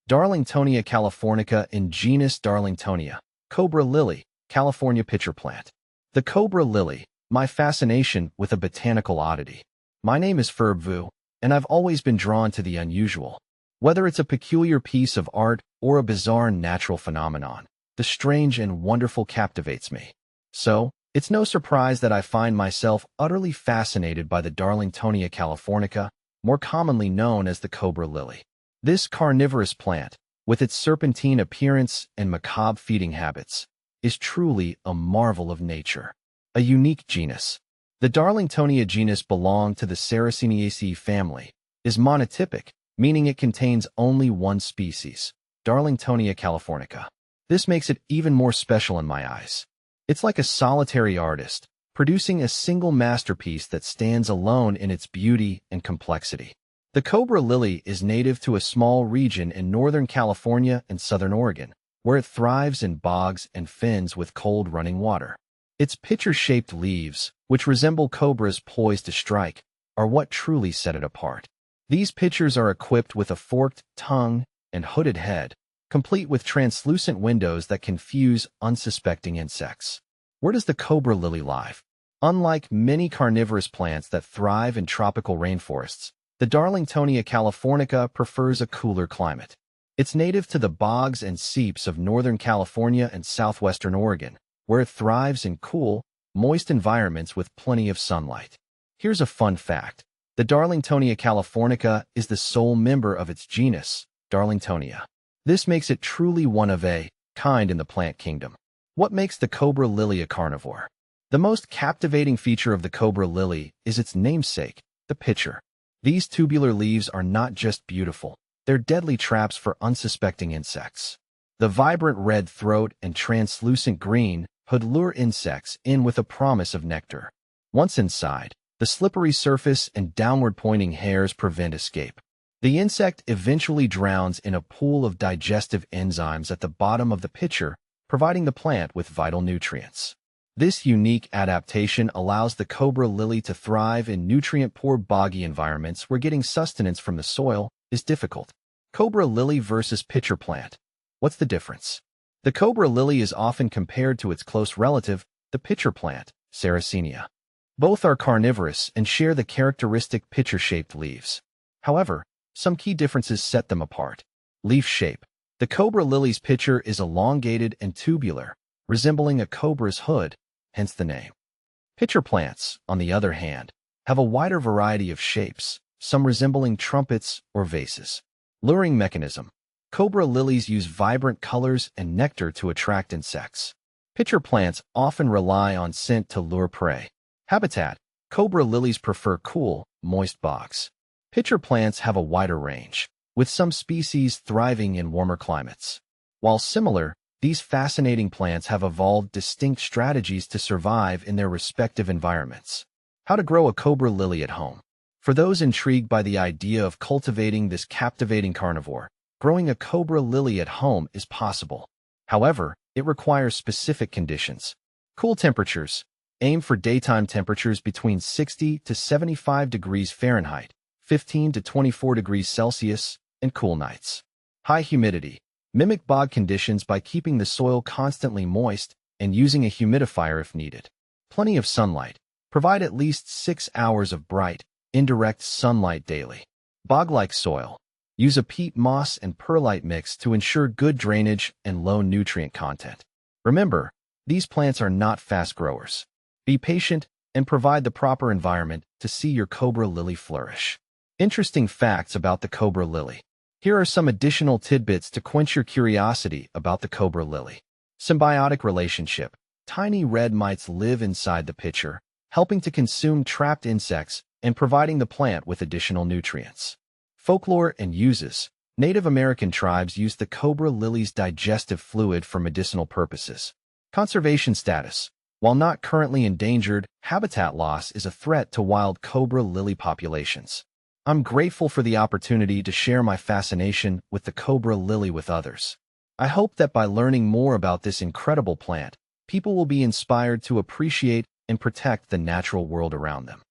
Darlingtonia californica in genus Darlingtonia, Cobra lily, California pitcher plant. The Cobra lily, my fascination with a botanical oddity. My name is Ferb Vu, and I've always been drawn to the unusual. Whether it's a peculiar piece of art or a bizarre natural phenomenon, the strange and wonderful captivates me. So, it's no surprise that I find myself utterly fascinated by the Darlingtonia californica, more commonly known as the Cobra lily. This carnivorous plant, with its serpentine appearance and macabre feeding habits, is truly a marvel of nature. A unique genus. The Darlingtonia genus belong to the Sarraceniaceae family, is monotypic, meaning it contains only one species, Darlingtonia californica. This makes it even more special in my eyes. It's like a solitary artist, producing a single masterpiece that stands alone in its beauty and complexity. The Cobra lily is native to a small region in Northern California and Southern Oregon, where it thrives in bogs and fens with cold running water. Its pitcher-shaped leaves, which resemble cobras poised to strike, are what truly set it apart. These pitchers are equipped with a forked tongue and hooded head, complete with translucent windows that confuse unsuspecting insects. Where does the Cobra lily live? Unlike many carnivorous plants that thrive in tropical rainforests, the Darlingtonia californica prefers a cooler climate. It's native to the bogs and seeps of Northern California and southwestern Oregon, where it thrives in cool, moist environments with plenty of sunlight. Here's a fun fact. The Darlingtonia californica is the sole member of its genus, Darlingtonia. This makes it truly one of a kind in the plant kingdom. What makes the Cobra lily a carnivore? The most captivating feature of the Cobra lily is its namesake, the pitcher. These tubular leaves are not just beautiful, they're deadly traps for unsuspecting insects. The vibrant red throat and translucent green hood lure insects in with a promise of nectar. Once inside, the slippery surface and downward-pointing hairs prevent escape. The insect eventually drowns in a pool of digestive enzymes at the bottom of the pitcher, providing the plant with vital nutrients. This unique adaptation allows the Cobra lily to thrive in nutrient-poor boggy environments where getting sustenance from the soil is difficult. Cobra lily versus pitcher plant. What's the difference? The Cobra lily is often compared to its close relative, the pitcher plant, Sarracenia. Both are carnivorous and share the characteristic pitcher-shaped leaves. However, some key differences set them apart. Leaf shape. The Cobra lily's pitcher is elongated and tubular, resembling a cobra's hood, hence the name. Pitcher plants, on the other hand, have a wider variety of shapes, some resembling trumpets or vases. Luring mechanism. Cobra lilies use vibrant colors and nectar to attract insects. Pitcher plants often rely on scent to lure prey. Habitat. Cobra lilies prefer cool, moist bogs. Pitcher plants have a wider range, with some species thriving in warmer climates. While similar, these fascinating plants have evolved distinct strategies to survive in their respective environments. How to grow a Cobra lily at home. For those intrigued by the idea of cultivating this captivating carnivore, growing a Cobra lily at home is possible. However, it requires specific conditions. Cool temperatures. Aim for daytime temperatures between 60 to 75 degrees Fahrenheit, 15 to 24 degrees Celsius, and cool nights. High humidity. Mimic bog conditions by keeping the soil constantly moist and using a humidifier if needed. Plenty of sunlight. Provide at least 6 hours of bright, indirect sunlight daily. Bog-like soil. Use a peat moss and perlite mix to ensure good drainage and low nutrient content. Remember, these plants are not fast growers. Be patient and provide the proper environment to see your Cobra lily flourish. Interesting facts about the Cobra lily. Here are some additional tidbits to quench your curiosity about the Cobra lily. Symbiotic relationship. Tiny red mites live inside the pitcher, helping to consume trapped insects and providing the plant with additional nutrients. Folklore and uses. Native American tribes use the Cobra lily's digestive fluid for medicinal purposes. Conservation status. While not currently endangered, habitat loss is a threat to wild Cobra lily populations. I'm grateful for the opportunity to share my fascination with the Cobra lily with others. I hope that by learning more about this incredible plant, people will be inspired to appreciate and protect the natural world around them.